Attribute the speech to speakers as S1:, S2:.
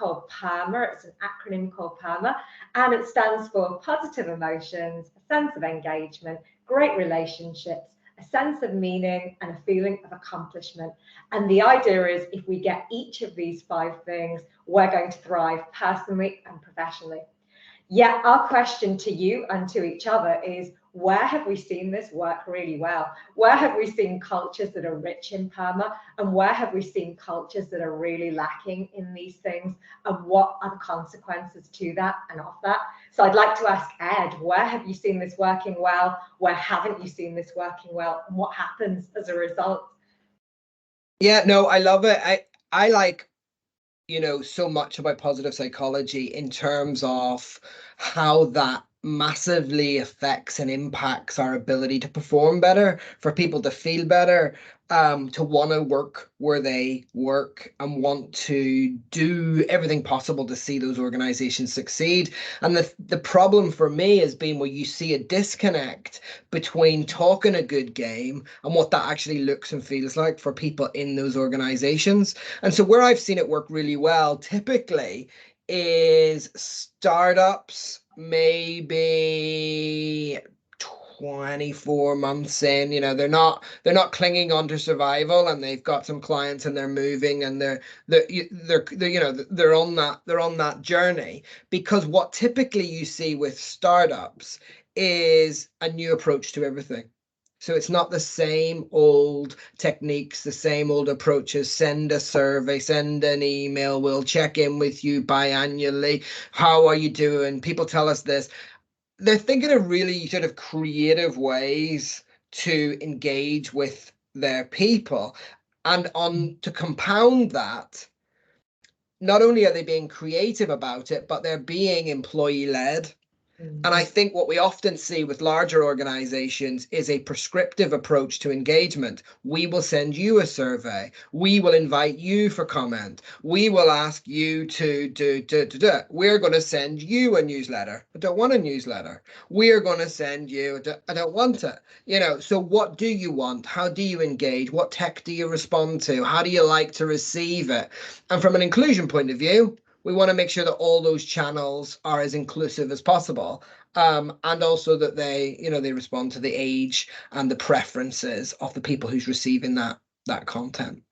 S1: called PERMA. It's an acronym called PERMA, and it stands for positive emotions, a sense of engagement, great relationships, a sense of meaning, and a feeling of accomplishment. And the idea is if we get each of these 5 things, we're going to thrive personally and professionally. Yeah, our question to you and to each other is, where have we seen this work really well? Where have we seen cultures that are rich in PERMA? And where have we seen cultures that are really lacking in these things? And what are the consequences to that and of that? So I'd like to ask Ed, where have you seen this working well? Where haven't you seen this working well? And what happens as a result?
S2: Yeah, no, I love it. I like, so much about positive psychology in terms of how that massively affects and impacts our ability to perform better, for people to feel better, to want to work where they work and want to do everything possible to see those organizations succeed. And the problem for me has been where you see a disconnect between talking a good game and what that actually looks and feels like for people in those organizations. And so where I've seen it work really well typically is startups, maybe 24 months in, they're not clinging on to survival, and they've got some clients and they're moving, and they're on that journey. Because what typically you see with startups is a new approach to everything. So it's not the same old techniques, the same old approaches. Send a survey, send an email, we'll check in with you biannually. How are you doing? People tell us this. They're thinking of really sort of creative ways to engage with their people. And to compound that, not only are they being creative about it, but they're being employee-led. And I think what we often see with larger organizations is a prescriptive approach to engagement. We will send you a survey. We will invite you for comment. We will ask you to do. We're going to send you a newsletter. I don't want a newsletter. We're going to send you, I don't want it. So what do you want? How do you engage? What tech do you respond to? How do you like to receive it? And from an inclusion point of view, we want to make sure that all those channels are as inclusive as possible, and also that they respond to the age and the preferences of the people who's receiving that content.